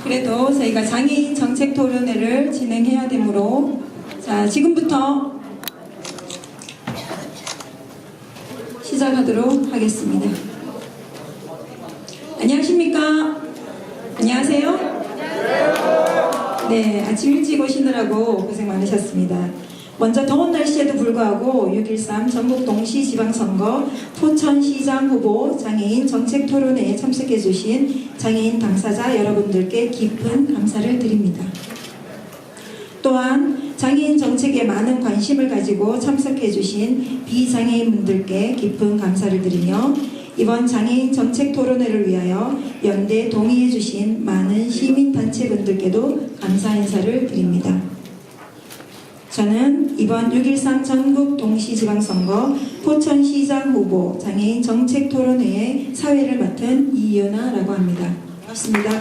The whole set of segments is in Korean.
그래도 저희가 장애인 정책 토론회를 진행해야 되므로 자, 지금부터 시작하도록 하겠습니다. 안녕하십니까? 안녕하세요? 네, 아침 일찍 오시느라고 고생 많으셨습니다. 먼저 더운 날씨에도 불구하고 6.13 전국 동시지방선거 포천시장 후보 장애인 정책 토론회에 참석해 주신 장애인 당사자 여러분들께 깊은 감사를 드립니다. 또한 장애인 정책에 많은 관심을 가지고 참석해 주신 비장애인분들께 깊은 감사를 드리며 이번 장애인 정책 토론회를 위하여 연대 동의해 주신 많은 시민단체분들께도 감사 인사를 드립니다. 저는 이번 6.13 전국 동시지방선거 포천시장 후보 장애인 정책 토론회의 사회를 맡은 이윤아라고 합니다. 반갑습니다.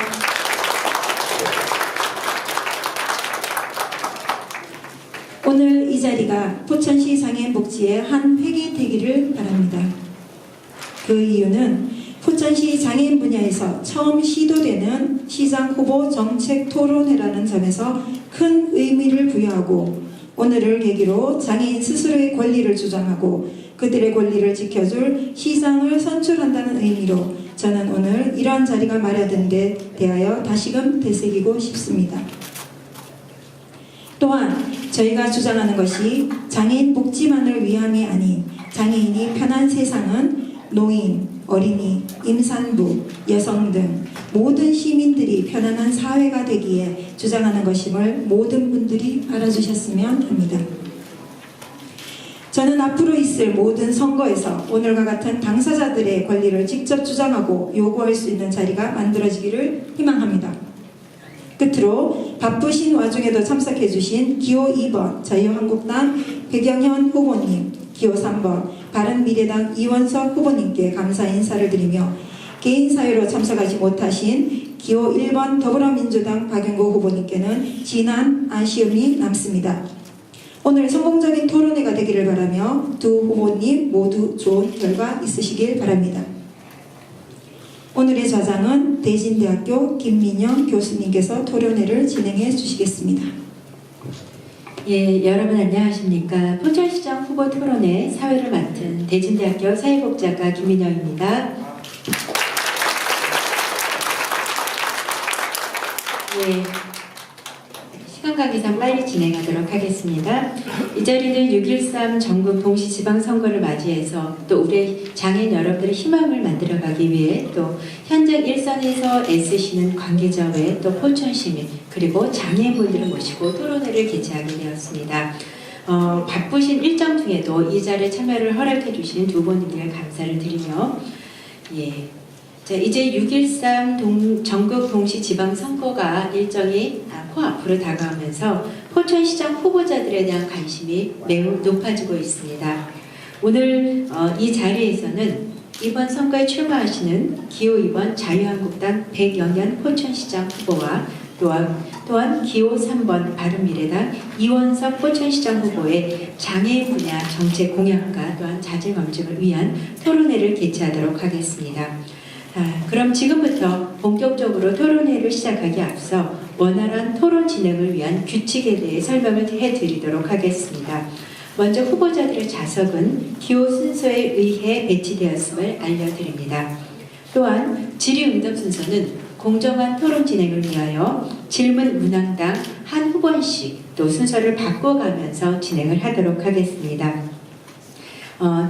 오늘 이 자리가 포천시 장애인 복지의 한 획이 되기를 바랍니다. 그 이유는 포천시 장애인 분야에서 처음 시도되는 시장 후보 정책 토론회라는 점에서 큰 의미를 부여하고 오늘을 계기로 장애인 스스로의 권리를 주장하고 그들의 권리를 지켜줄 시장을 선출한다는 의미로 저는 오늘 이러한 자리가 마련된 데 대하여 다시금 되새기고 싶습니다. 또한 저희가 주장하는 것이 장애인 복지만을 위함이 아닌 장애인이 편한 세상은 노인, 어린이, 임산부, 여성 등 모든 시민들이 편안한 사회가 되기에 주장하는 것임을 모든 분들이 알아주셨으면 합니다. 저는 앞으로 있을 모든 선거에서 오늘과 같은 당사자들의 권리를 직접 주장하고 요구할 수 있는 자리가 만들어지기를 희망합니다. 끝으로 바쁘신 와중에도 참석해 주신 기호 2번 자유한국당 백영현 후보님, 기호 3번 바른미래당 이원석 후보님께 감사 인사를 드리며 개인 사유로 참석하지 못하신 기호 1번 더불어민주당 박용고 후보님께는 진한 아쉬움이 남습니다. 오늘 성공적인 토론회가 되기를 바라며 두 후보님 모두 좋은 결과 있으시길 바랍니다. 오늘의 좌장은 대진대학교 김민영 교수님께서 토론회를 진행해 주시겠습니다. 예, 여러분 안녕하십니까. 포천시장 후보 토론회 사회를 맡은 대진대학교 사회복지학과 김민영입니다. 예, 시간 관계상 빨리 진행하도록 하겠습니다. 이 자리는 6.13 전국 동시지방선거를 맞이해서 또 우리 장애인 여러분들의 희망을 만들어가기 위해 또 현장 일선에서 애쓰시는 관계자 외 또 포천시민 그리고 장애인분들을 모시고 토론회를 개최하게 되었습니다. 바쁘신 일정 중에도 이 자리에 참여를 허락해 주신 두 분에게 감사를 드리며 자, 이제 6.13 전국 동시지방선거가 일정이 코앞으로 다가오면서 포천시장 후보자들에 대한 관심이 매우 높아지고 있습니다. 오늘 이 자리에서는 이번 선거에 출마하시는 기호 2번 자유한국당 백영현 포천시장 후보와 또한 기호 3번 바른미래당 이원석 포천시장 후보의 장애인 분야 정책 공약과 또한 자질 검증을 위한 토론회를 개최하도록 하겠습니다. 그럼 지금부터 본격적으로 토론회를 시작하기 앞서 원활한 토론 진행을 위한 규칙에 대해 설명을 해드리도록 하겠습니다. 먼저 후보자들의 자석은 기호 순서에 의해 배치되었음을 알려드립니다. 또한 질의응답 순서는 공정한 토론 진행을 위하여 질문 문항당 한 후보씩 또 순서를 바꿔가면서 진행을 하도록 하겠습니다.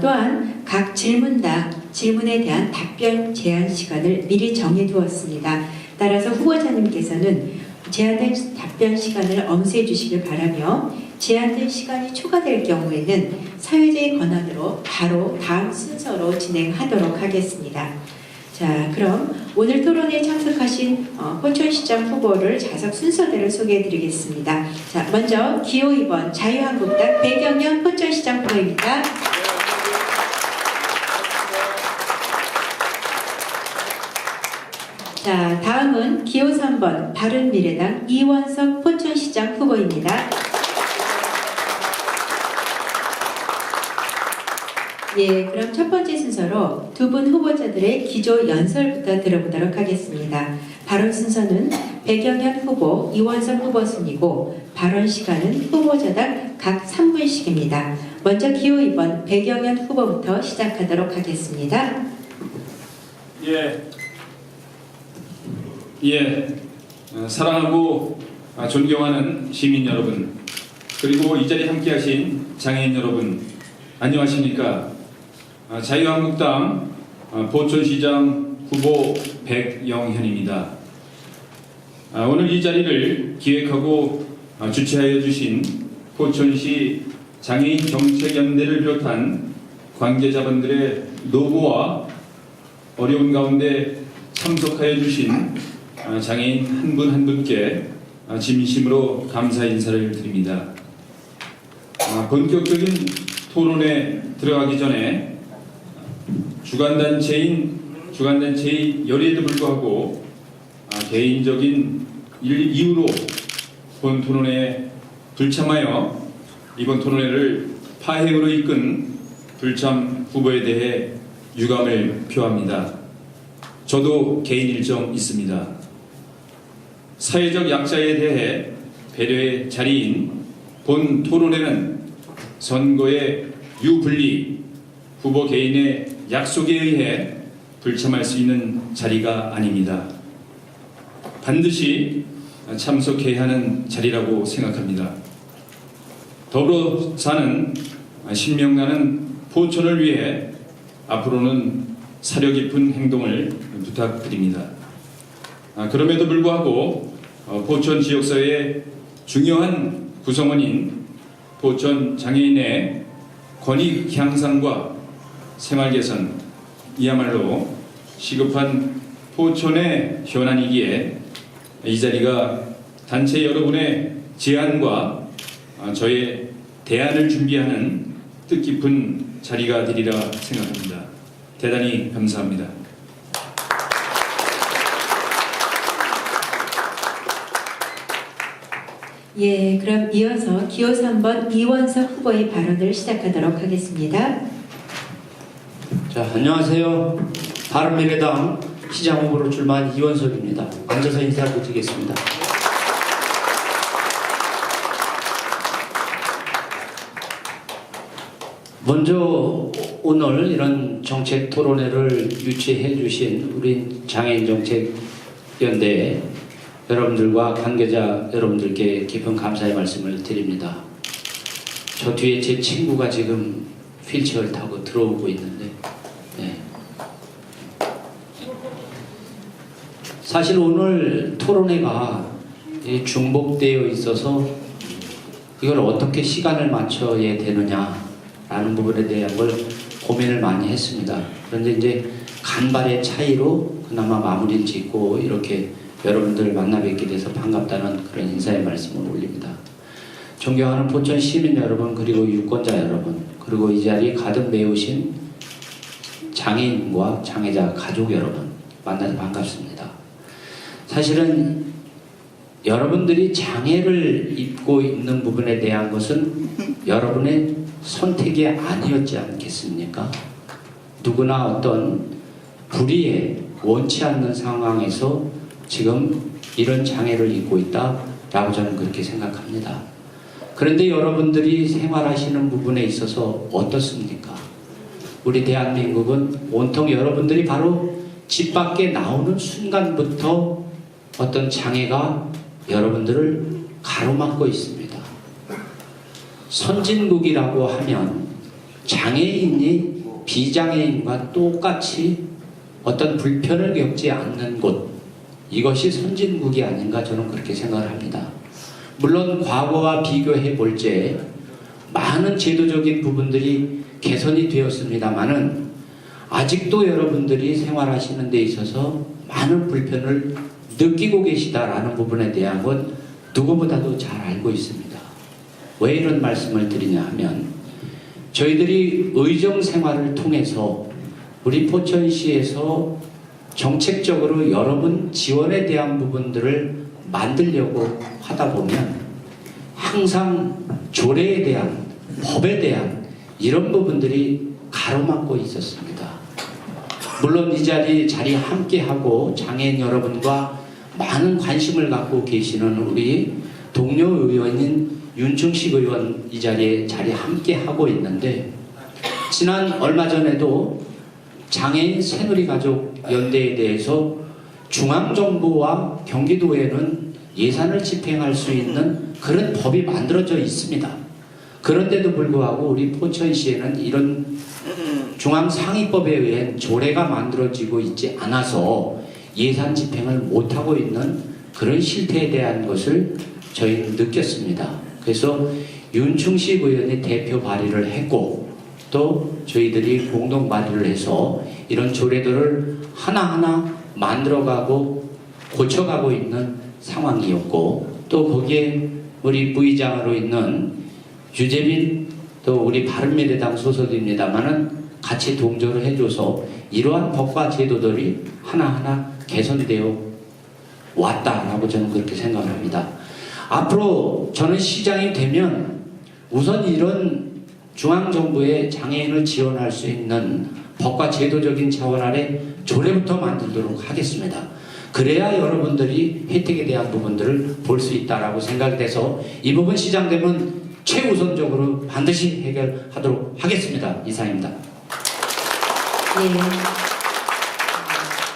또한 각 질문당 질문에 대한 답변 제한 시간을 미리 정해두었습니다. 따라서 후보자님께서는 제한된 답변 시간을 엄수해 주시길 바라며 제한된 시간이 초과될 경우에는 사회자의 권한으로 바로 다음 순서로 진행하도록 하겠습니다. 자, 그럼 오늘 토론에 참석하신 포천시장 후보를 자석 순서대로 소개해 드리겠습니다. 자, 먼저 기호 2번 자유한국당 백영현 포천시장 후보입니다. 자, 다음은 기호 3번 바른미래당 이원석 포천시장 후보입니다. 예, 그럼 첫 번째 순서로 두 분 후보자들의 기조 연설부터 들어보도록 하겠습니다. 발언 순서는 백영현 후보, 이원석 후보 순이고 발언 시간은 후보자당 각 3분씩입니다. 먼저 기호 2번 백영현 후보부터 시작하도록 하겠습니다. 사랑하고 존경하는 시민 여러분, 그리고 이 자리에 함께하신 장애인 여러분, 안녕하십니까? 자유한국당 포천시장 후보 백영현입니다. 오늘 이 자리를 기획하고 주최하여 주신 포천시 장애인 정책연대를 비롯한 관계자분들의 노고와 어려운 가운데 참석하여 주신 장애인 한 분 한 분께 진심으로 감사 인사를 드립니다. 본격적인 토론에 들어가기 전에 주간단체의 열의에도 불구하고 개인적인 이유로 본 토론회에 불참하여 이번 토론회를 파행으로 이끈 불참 후보에 대해 유감을 표합니다. 저도 개인 일정 있습니다. 사회적 약자에 대해 배려의 자리인 본 토론회는 선거의 유불리, 후보 개인의 약속에 의해 불참할 수 있는 자리가 아닙니다. 반드시 참석해야 하는 자리라고 생각합니다. 더불어 사는 신명나는 포천을 위해 앞으로는 사려 깊은 행동을 부탁드립니다. 그럼에도 불구하고 포천 지역사회의 중요한 구성원인 포천 장애인의 권익 향상과 생활 개선, 이야말로 시급한 포천의 현안이기에 이 자리가 단체 여러분의 제안과 저의 대안을 준비하는 뜻깊은 자리가 되리라 생각합니다. 대단히 감사합니다. 그럼 이어서 기호 3번 이원석 후보의 발언을 시작하도록 하겠습니다. 자, 안녕하세요. 바른미래당 시장 후보로 출마한 이원석입니다. 앉아서 인사를 드리겠습니다. 먼저 오늘 이런 정책 토론회를 유치해 주신 우리 장애인정책연대 여러분들과 관계자 여러분들께 깊은 감사의 말씀을 드립니다. 저 뒤에 제 친구가 지금 휠체어를 타고 들어오고 있는데 사실 오늘 토론회가 중복되어 있어서 이걸 어떻게 시간을 맞춰야 되느냐라는 부분에 대한 걸 고민을 많이 했습니다. 그런데 이제 간발의 차이로 그나마 마무리를 짓고 이렇게 여러분들 만나 뵙게 돼서 반갑다는 그런 인사의 말씀을 올립니다. 존경하는 포천 시민 여러분, 그리고 유권자 여러분, 그리고 이 자리에 가득 메우신 장애인과 장애자 가족 여러분, 만나서 반갑습니다. 사실은 여러분들이 장애를 입고 있는 부분에 대한 것은 여러분의 선택이 아니었지 않겠습니까? 누구나 어떤 불의에 원치 않는 상황에서 지금 이런 장애를 입고 있다라고 저는 그렇게 생각합니다. 그런데 여러분들이 생활하시는 부분에 있어서 어떻습니까? 우리 대한민국은 온통 여러분들이 바로 집 밖에 나오는 순간부터 어떤 장애가 여러분들을 가로막고 있습니다. 선진국이라고 하면 장애인이 비장애인과 똑같이 어떤 불편을 겪지 않는 곳, 이것이 선진국이 아닌가 저는 그렇게 생각을 합니다. 물론 과거와 비교해 볼 때 많은 제도적인 부분들이 개선이 되었습니다만은 아직도 여러분들이 생활하시는 데 있어서 많은 불편을 느끼고 계시다라는 부분에 대한 건 누구보다도 잘 알고 있습니다. 왜 이런 말씀을 드리냐 하면 저희들이 의정 생활을 통해서 우리 포천시에서 정책적으로 여러분 지원에 대한 부분들을 만들려고 하다 보면 항상 조례에 대한, 법에 대한 이런 부분들이 가로막고 있었습니다. 물론 이 자리에 함께하고 장애인 여러분과 많은 관심을 갖고 계시는 우리 동료 의원인 윤충식 의원 이 자리에 함께 하고 있는데, 지난 얼마 전에도 장애인 새누리가족 연대에 대해서 중앙정부와 경기도에는 예산을 집행할 수 있는 그런 법이 만들어져 있습니다. 그런데도 불구하고 우리 포천시에는 이런 중앙상위법에 의한 조례가 만들어지고 있지 않아서 예산 집행을 못하고 있는 그런 실태에 대한 것을 저희는 느꼈습니다. 그래서 윤충식 의원이 대표 발의를 했고, 또 저희들이 공동 발의를 해서 이런 조례들을 하나하나 만들어가고 고쳐가고 있는 상황이었고, 또 거기에 우리 부의장으로 있는 유재빈, 또 우리 바른미래당 소속입니다만은 같이 동조를 해줘서 이러한 법과 제도들이 하나하나 개선되어 왔다라고 저는 그렇게 생각을 합니다. 앞으로 저는 시장이 되면 우선 이런 중앙정부의 장애인을 지원할 수 있는 법과 제도적인 차원 아래 조례부터 만들도록 하겠습니다. 그래야 여러분들이 혜택에 대한 부분들을 볼 수 있다라고 생각이 돼서 이 부분 시장되면 최우선적으로 반드시 해결하도록 하겠습니다. 이상입니다. 네.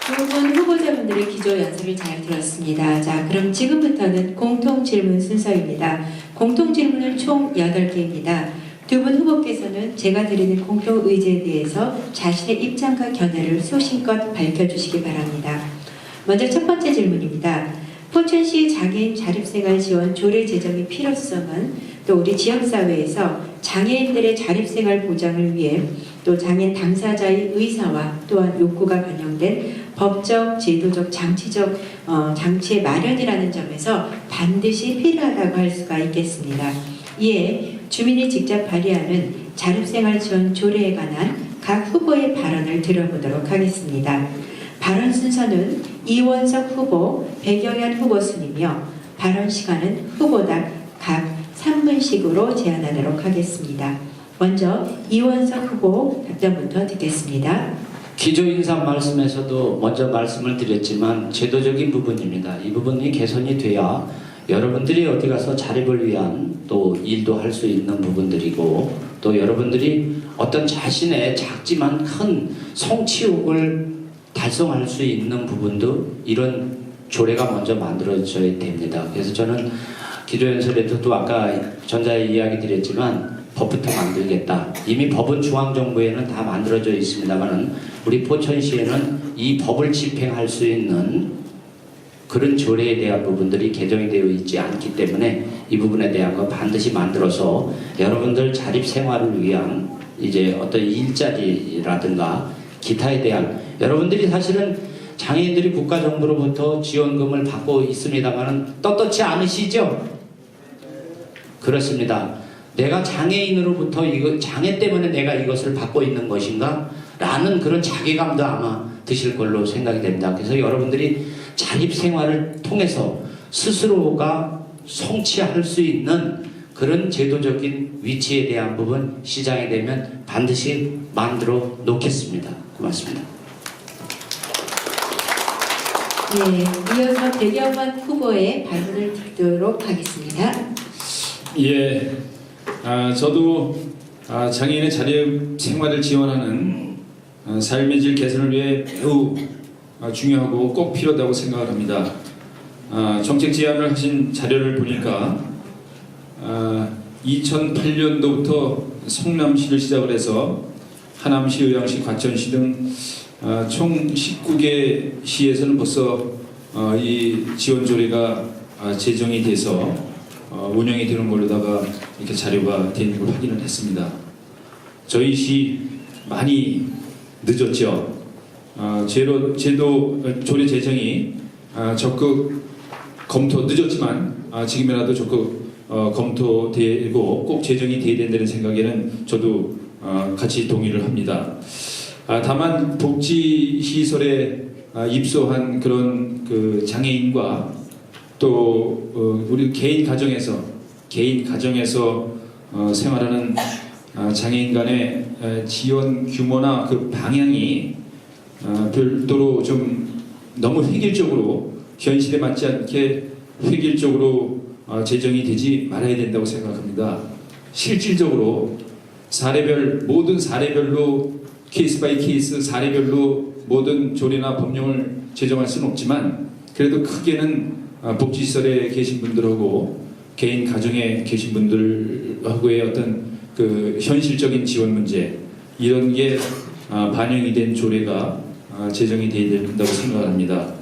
두 분 후보자분들의 기조 연설을 잘 들었습니다. 자, 그럼 지금부터는 공통 질문 순서입니다. 공통 질문은 총 8개입니다. 두 분 후보께서는 제가 드리는 공통 의제에 대해서 자신의 입장과 견해를 소신껏 밝혀주시기 바랍니다. 먼저 첫 번째 질문입니다. 포천시 장애인 자립생활 지원 조례 제정의 필요성은 또 우리 지역사회에서 장애인들의 자립생활 보장을 위해 또 장애인 당사자의 의사와 또한 욕구가 반영된 법적, 제도적, 장치의 마련이라는 점에서 반드시 필요하다고 할 수가 있겠습니다. 이에 주민이 직접 발의하는 자립생활 지원 조례에 관한 각 후보의 발언을 들어보도록 하겠습니다. 발언 순서는 이원석 후보, 백영현 후보 순이며 발언 시간은 후보당 각 3분씩으로 제한하도록 하겠습니다. 먼저 이원석 후보 답변부터 듣겠습니다. 기조인사 말씀에서도 먼저 말씀을 드렸지만 제도적인 부분입니다. 이 부분이 개선이 돼야 여러분들이 어디 가서 자립을 위한 또 일도 할 수 있는 부분들이고, 또 여러분들이 어떤 자신의 작지만 큰 성취욕을 달성할 수 있는 부분도 이런 조례가 먼저 만들어져야 됩니다. 그래서 저는 기조연설에서도 아까 전자에 이야기 드렸지만 법부터 만들겠다. 이미 법은 중앙정부에는 다 만들어져 있습니다만 우리 포천시에는 이 법을 집행할 수 있는 그런 조례에 대한 부분들이 개정이 되어 있지 않기 때문에 이 부분에 대한 거 반드시 만들어서 여러분들 자립생활을 위한 이제 어떤 일자리라든가 기타에 대한, 여러분들이 사실은 장애인들이 국가정부로부터 지원금을 받고 있습니다만 떳떳지 않으시죠? 그렇습니다. 내가 장애인으로부터 장애 때문에 내가 이것을 받고 있는 것인가? 라는 그런 자괴감도 아마 드실 걸로 생각이 됩니다. 그래서 여러분들이 자립생활을 통해서 스스로가 성취할 수 있는 그런 제도적인 위치에 대한 부분 시장이 되면 반드시 만들어 놓겠습니다. 고맙습니다. 네, 이어서 백영환 후보의 발언을 듣도록 하겠습니다. 예, 저도 장애인의 자립 생활을 지원하는 삶의 질 개선을 위해 매우 중요하고 꼭 필요하다고 생각을 합니다. 정책 제안을 하신 자료를 보니까 2008년도부터 성남시를 시작을 해서 하남시, 의왕시, 과천시 등 총 19개 시에서는 벌써 이 지원 조례가 제정이 돼서 운영이 되는 걸로다가 이렇게 자료가 되는 걸 확인을 했습니다. 저희 시 많이 늦었죠. 제도 조례 제정이 적극 검토 늦었지만 지금이라도 적극 검토되고 꼭 제정이 돼야 된다는 생각에는 저도 같이 동의를 합니다. 다만 복지시설에 입소한 그런 그 장애인과 또 우리 개인 가정에서 생활하는 장애인 간의 지원 규모나 그 방향이 별도로 좀 너무 획일적으로 현실에 맞지 않게 획일적으로 제정이 되지 말아야 된다고 생각합니다. 실질적으로 모든 사례별로 케이스 바이 케이스 사례별로 모든 조례나 법령을 제정할 수는 없지만 그래도 크게는 복지시설에 계신 분들하고 개인 가정에 계신 분들하고의 어떤 그 현실적인 지원 문제 이런 게 반영이 된 조례가 제정이 되어야 된다고 생각합니다.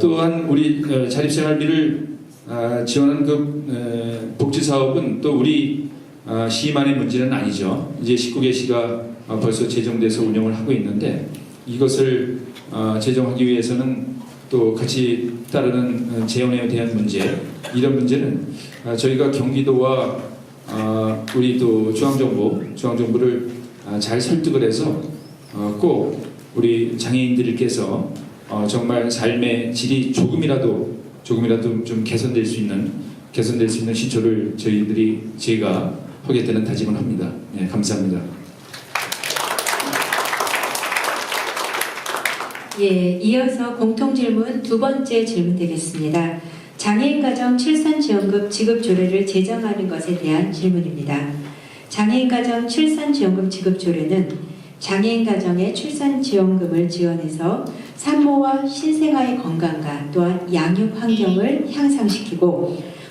또한 우리 자립생활비를 지원하는 그 복지사업은 또 우리 시만의 문제는 아니죠. 이제 19개 시가 벌써 제정돼서 운영을 하고 있는데 이것을 제정하기 위해서는 또 같이 따르는 재원에 대한 문제 이런 문제는 저희가 경기도와 우리 또 중앙정부를 잘 설득을 해서 꼭 우리 장애인들께서 정말 삶의 질이 조금이라도 좀 개선될 수 있는 시초를 제가 하겠다는 다짐을 합니다. 네, 감사합니다. 예, 이어서 공통질문 두 번째 질문 되겠습니다. 장애인 가정 출산지원금 지급 조례를 제정하는 것에 대한 질문입니다. 장애인 가정 출산지원금 지급 조례는 장애인 가정의 출산지원금을 지원해서 산모와 신생아의 건강과 또한 양육 환경을 향상시키고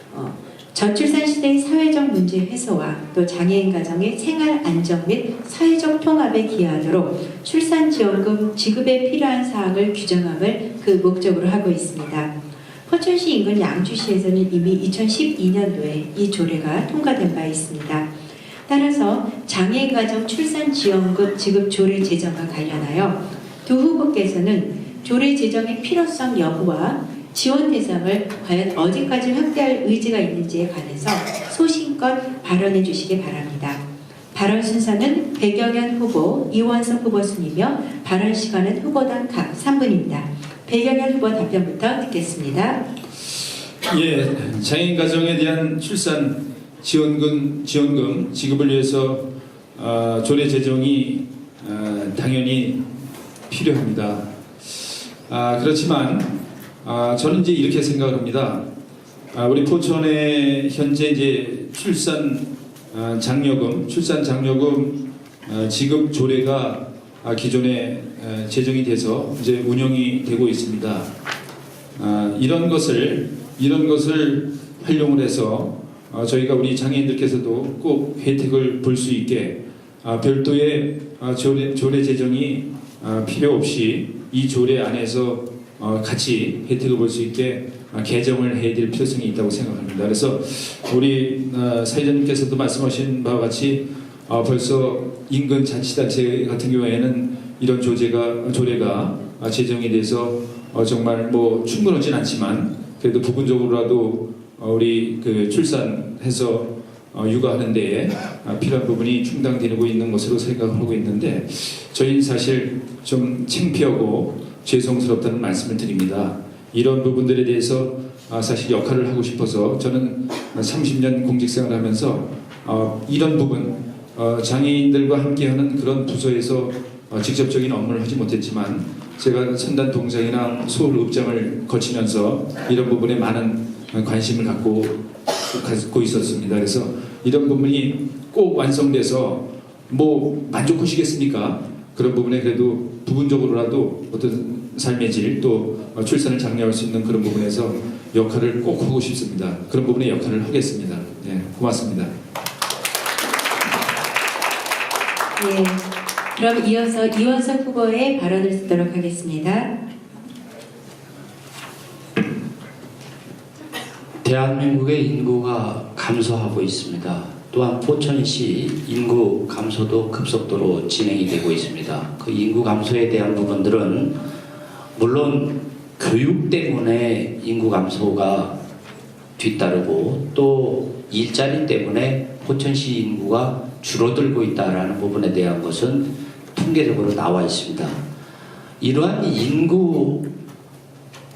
저출산 시대의 사회적 문제 해소와 또 장애인 가정의 생활 안정 및 사회적 통합에 기여하도록 출산지원금 지급에 필요한 사항을 규정함을 그 목적으로 하고 있습니다. 포천시 인근 양주시에서는 이미 2012년도에 이 조례가 통과된 바 있습니다. 따라서 장애인 가정 출산지원금 지급 조례 제정과 관련하여 두 후보께서는 조례 제정의 필요성 여부와 지원 대상을 과연 어디까지 확대할 의지가 있는지에 관해서 소신껏 발언해 주시기 바랍니다. 발언 순서는 배경현 후보, 이원석 후보 순이며 발언 시간은 후보당 각 3분입니다. 배경현 후보 답변부터 듣겠습니다. 예, 장애인 가정에 대한 출산 지원금 지급을 위해서 조례 제정이 당연히 필요합니다. 그렇지만 저는 이제 이렇게 생각을 합니다. 우리 포천에 현재 이제 출산 장려금 지급 조례가 기존에 제정이 돼서 이제 운영이 되고 있습니다. 이런 것을 활용을 해서 저희가 우리 장애인들께서도 꼭 혜택을 볼 수 있게 별도의 조례 제정이 필요 없이 이 조례 안에서 같이 혜택을 볼 수 있게 개정을 해야 될 필요성이 있다고 생각합니다. 그래서 우리 사회자님께서도 말씀하신 바와 같이 벌써 인근 자치단체 같은 경우에는 이런 조례가 제정이 돼서 정말 뭐 충분하진 않지만 그래도 부분적으로라도 우리 그 출산해서 육아하는 데에 필요한 부분이 충당되고 있는 것으로 생각하고 있는데 저희는 사실 좀 창피하고 죄송스럽다는 말씀을 드립니다. 이런 부분들에 대해서 사실 역할을 하고 싶어서 저는 30년 공직생활을 하면서 이런 부분 장애인들과 함께하는 그런 부서에서 직접적인 업무를 하지 못했지만 제가 선단 동장이나 소울 읍장을 거치면서 이런 부분에 많은 관심을 갖고 있었습니다. 그래서 이런 부분이 꼭 완성돼서 뭐 만족하시겠습니까? 그런 부분에 그래도 부분적으로라도 어떤 삶의 질 또 출산을 장려할 수 있는 그런 부분에서 역할을 꼭 하고 싶습니다. 그런 부분에 역할을 하겠습니다. 네, 고맙습니다. 예, 그럼 이어서 이원석 후보의 발언을 듣도록 하겠습니다. 대한민국의 인구가 감소하고 있습니다. 또한 포천시 인구 감소도 급속도로 진행이 되고 있습니다. 그 인구 감소에 대한 부분들은 물론 교육 때문에 인구 감소가 뒤따르고 또 일자리 때문에 포천시 인구가 줄어들고 있다는 부분에 대한 것은 통계적으로 나와 있습니다. 이러한 인구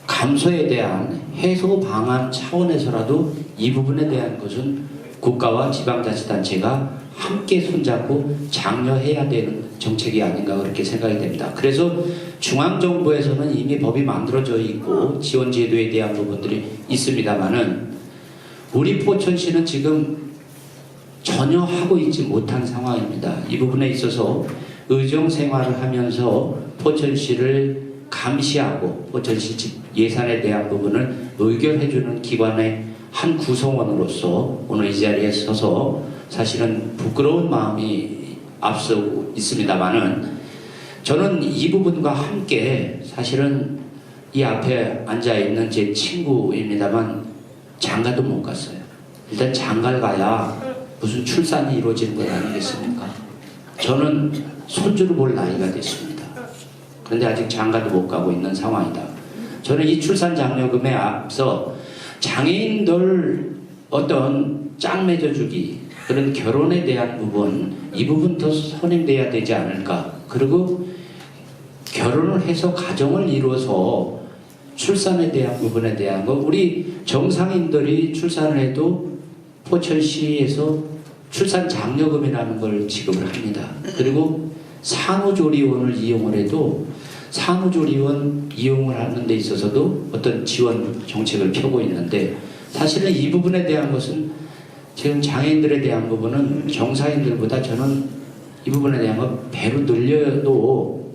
감소에 대한 해소 방안 차원에서라도 이 부분에 대한 것은 국가와 지방자치단체가 함께 손잡고 장려해야 되는 정책이 아닌가 그렇게 생각이 됩니다. 그래서 중앙정부에서는 이미 법이 만들어져 있고 지원 제도에 대한 부분들이 있습니다만은 우리 포천시는 지금 전혀 하고 있지 못한 상황입니다. 이 부분에 있어서 의정 생활을 하면서 포천시를 감시하고 포천시 예산에 대한 부분을 의결해주는 기관의 한 구성원으로서 오늘 이 자리에 서서 사실은 부끄러운 마음이 앞서고 있습니다만은 저는 이 부분과 함께 사실은 이 앞에 앉아있는 제 친구입니다만 장가도 못 갔어요. 일단 장가를 가야 무슨 출산이 이루어지는 것 아니겠습니까? 저는 손주를 볼 나이가 됐습니다. 그런데 아직 장가도 못 가고 있는 상황이다. 저는 이 출산 장려금에 앞서 장애인들 어떤 짝 맺어주기 그런 결혼에 대한 부분 이 부분 더 선행돼야 되지 않을까. 그리고 결혼을 해서 가정을 이루어서 출산에 대한 부분에 대한 거 우리 정상인들이 출산을 해도 포천시에서 출산 장려금이라는 걸 지급을 합니다. 그리고 산후조리원을 이용을 해도 산후조리원 이용을 하는 데 있어서도 어떤 지원 정책을 펴고 있는데 사실은 이 부분에 대한 것은 지금 장애인들에 대한 부분은 정상인들보다 저는 이 부분에 대한 거 배로 늘려도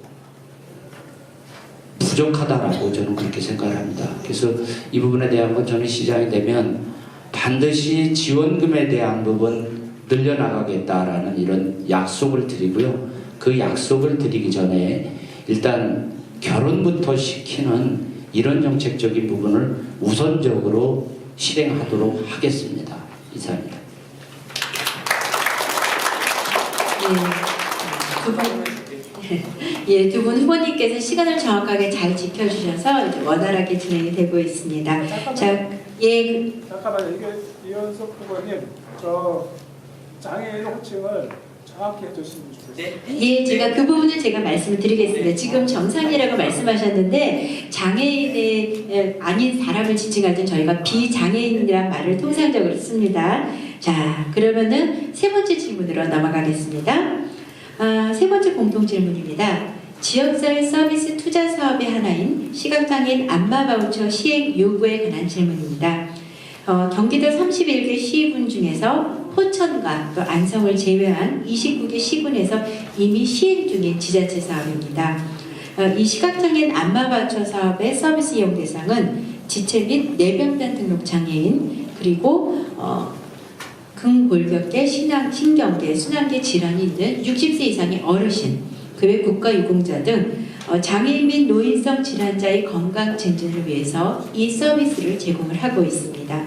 부족하다라고 저는 그렇게 생각을 합니다. 그래서 이 부분에 대한 건 저는 시장이 되면 반드시 지원금에 대한 부분 늘려나가겠다라는 이런 약속을 드리고요. 그 약속을 드리기 전에 일단 결혼부터 시키는 이런 정책적인 부분을 우선적으로 실행하도록 하겠습니다. 이상입니다. 두 분 후보님께서 시간을 정확하게 잘 지켜주셔서 이제 원활하게 진행이 되고 있습니다. 잠깐만요. 이게 이현석 후보님, 저 장애인 호칭을 정확히 해주시면 좋겠습니다. 제가 그 부분을 제가 말씀을 드리겠습니다. 지금 정상이라고 말씀하셨는데 장애인이 아닌 사람을 지칭할 때 저희가 비장애인이란 말을 통상적으로 씁니다. 자, 그러면은 세 번째 질문으로 넘어가겠습니다. 세 번째 공통 질문입니다. 지역사회 서비스 투자 사업의 하나인 시각장애인 안마바우처 시행 요구에 관한 질문입니다. 경기도 31개 시군 중에서 포천과 또 안성을 제외한 29개 시군에서 이미 시행 중인 지자체 사업입니다. 이 시각장애인 안마바우처 사업의 서비스 이용 대상은 지체 및 뇌병변 등록 장애인 그리고 근골격계, 신경계, 순환계 질환이 있는 60세 이상의 어르신, 그 외 국가유공자 등 장애인 및 노인성 질환자의 건강 증진을 위해서 이 서비스를 제공을 하고 있습니다.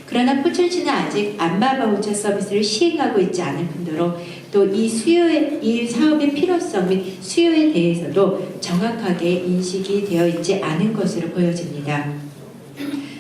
그러나 포천시는 아직 안마바우처 서비스를 시행하고 있지 않을 뿐더러 또 이 사업의 필요성 및 수요에 대해서도 정확하게 인식이 되어 있지 않은 것으로 보여집니다.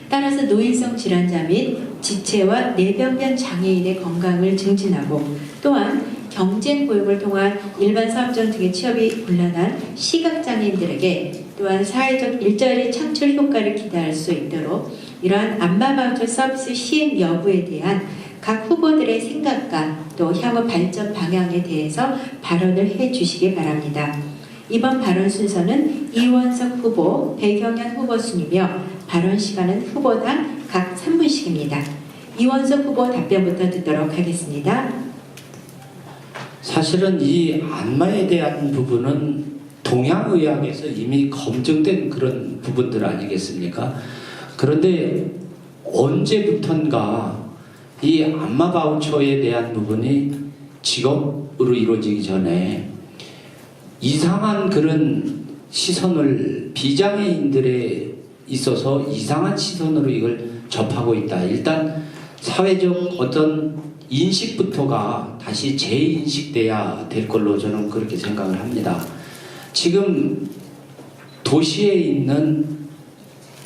따라서 노인성 질환자 및 지체와 뇌병변 장애인의 건강을 증진하고 또한 경쟁 고용을 통한 일반 사업장 등의 취업이 곤란한 시각장애인들에게 또한 사회적 일자리 창출 효과를 기대할 수 있도록 이러한 안마바우처 서비스 시행 여부에 대한 각 후보들의 생각과 또 향후 발전 방향에 대해서 발언을 해주시기 바랍니다. 이번 발언 순서는 이원석 후보, 배경현 후보 순이며 발언 시간은 후보당 각 3분씩입니다. 이원석 후보 답변부터 듣도록 하겠습니다. 사실은 이 안마에 대한 부분은 동양의학에서 이미 검증된 그런 부분들 아니겠습니까? 그런데 언제부턴가 이 안마 바우처에 대한 부분이 직업으로 이루어지기 전에 이상한 그런 시선을 비장애인들에 있어서 이상한 시선으로 이걸 접하고 있다. 일단 사회적 어떤 인식부터가 다시 재인식돼야 될 걸로 저는 그렇게 생각을 합니다. 지금 도시에 있는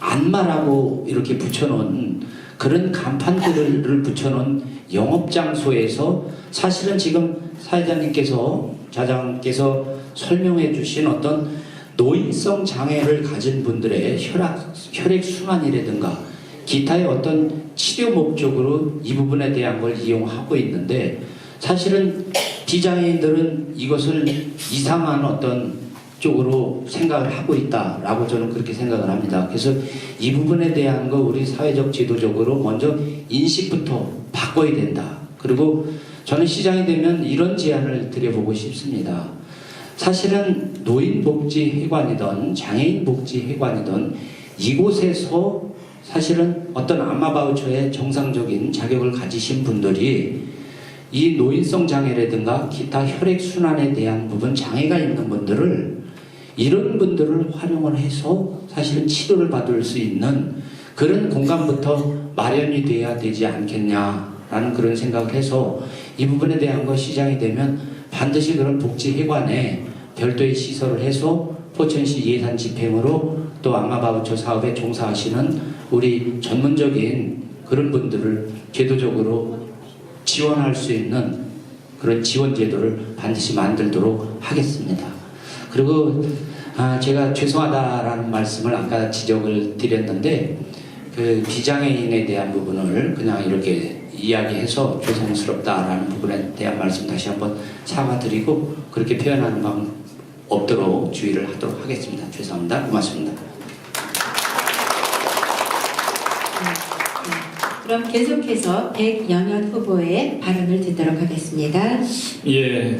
안마라고 이렇게 붙여놓은 그런 간판들을 붙여놓은 영업장소에서 사실은 지금 사회자님께서 자장께서 설명해 주신 어떤 노인성 장애를 가진 분들의 혈액순환이라든가 기타의 어떤 치료 목적으로 이 부분에 대한 걸 이용하고 있는데 사실은 비장애인들은 이것을 이상한 어떤 쪽으로 생각을 하고 있다라고 저는 그렇게 생각을 합니다. 그래서 이 부분에 대한 거 우리 사회적 지도적으로 먼저 인식부터 바꿔야 된다. 그리고 저는 시장이 되면 이런 제안을 드려보고 싶습니다. 사실은 노인복지회관이든 장애인복지회관이든 이곳에서 사실은 어떤 안마바우처의 정상적인 자격을 가지신 분들이 이 노인성 장애라든가 기타 혈액순환에 대한 부분 장애가 있는 분들을 이런 분들을 활용을 해서 사실은 치료를 받을 수 있는 그런 공간부터 마련이 돼야 되지 않겠냐라는 그런 생각을 해서 이 부분에 대한 거 시장이 되면 반드시 그런 복지회관에 별도의 시설을 해서 포천시 예산 집행으로 또 안마바우처 사업에 종사하시는 우리 전문적인 그런 분들을 제도적으로 지원할 수 있는 그런 지원 제도를 반드시 만들도록 하겠습니다. 그리고 제가 죄송하다라는 말씀을 아까 지적을 드렸는데 그 비장애인에 대한 부분을 그냥 이렇게 이야기해서 죄송스럽다라는 부분에 대한 말씀 다시 한번 사과드리고 그렇게 표현하는 마음 없도록 주의를 하도록 하겠습니다. 죄송합니다. 고맙습니다. 그럼 계속해서 백영현 후보의 발언을 듣도록 하겠습니다. 예,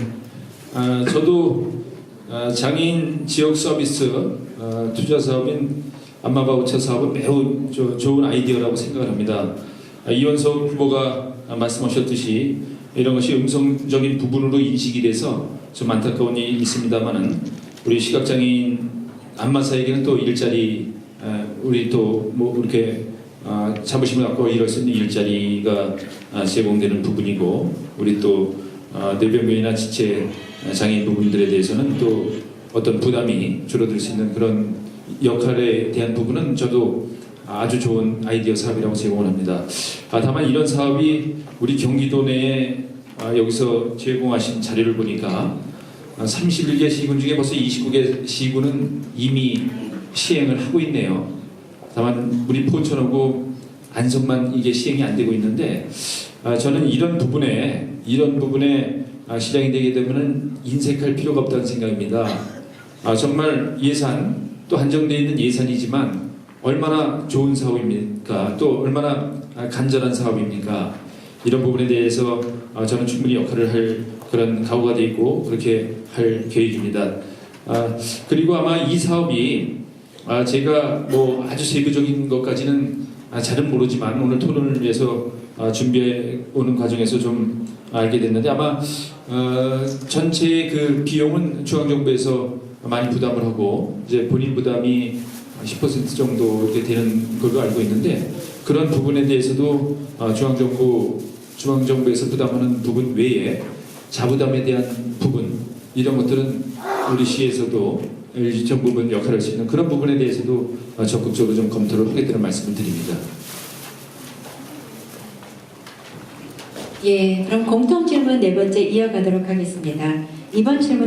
저도 장애인 지역 서비스 투자 사업인 안마바우처 사업은 매우 좋은 아이디어라고 생각을 합니다. 이원석 후보가 말씀하셨듯이 이런 것이 음성적인 부분으로 인식이 돼서 좀 안타까운 일이 있습니다만은 우리 시각장애인 안마사에게는 또 일자리 우리 또 뭐 이렇게 자부심을 갖고 일할 수 있는 일자리가 제공되는 부분이고 우리 또 뇌병변이나 지체 장애인 부분들에 대해서는 또 어떤 부담이 줄어들 수 있는 그런 역할에 대한 부분은 저도 아주 좋은 아이디어 사업이라고 제공을 합니다. 다만 이런 사업이 우리 경기도 내에 여기서 제공하신 자료를 보니까 31개 시군 중에 벌써 29개 시군은 이미 시행을 하고 있네요. 다만 우리 포천하고 안성만 이게 시행이 안 되고 있는데 저는 이런 부분에 시장이 되게 되면은 인색할 필요가 없다는 생각입니다. 정말 예산 또 한정되어 있는 예산이지만 얼마나 좋은 사업입니까? 또 얼마나 간절한 사업입니까? 이런 부분에 대해서 저는 충분히 역할을 할 그런 각오가 돼 있고 그렇게 할 계획입니다. 그리고 아마 이 사업이 제가 뭐 아주 세부적인 것까지는 잘은 모르지만 오늘 토론을 위해서 준비해 오는 과정에서 좀 알게 됐는데 아마 전체 그 비용은 중앙정부에서 많이 부담을 하고 이제 본인 부담이 10% 정도 이렇게 되는 걸로 알고 있는데 그런 부분에 대해서도 중앙정부에서 부담하는 부분 외에 자부담에 대한 부분 이런 것들은 우리 시에서도 일정 부분 역할을 할 수 있는 그런 부분에 대해서도 적극적으로 좀 검토를 하겠다는 말씀을 드립니다. 예, 그럼 공통 질문 네 번째 이어가도록 하겠습니다. 이번 질문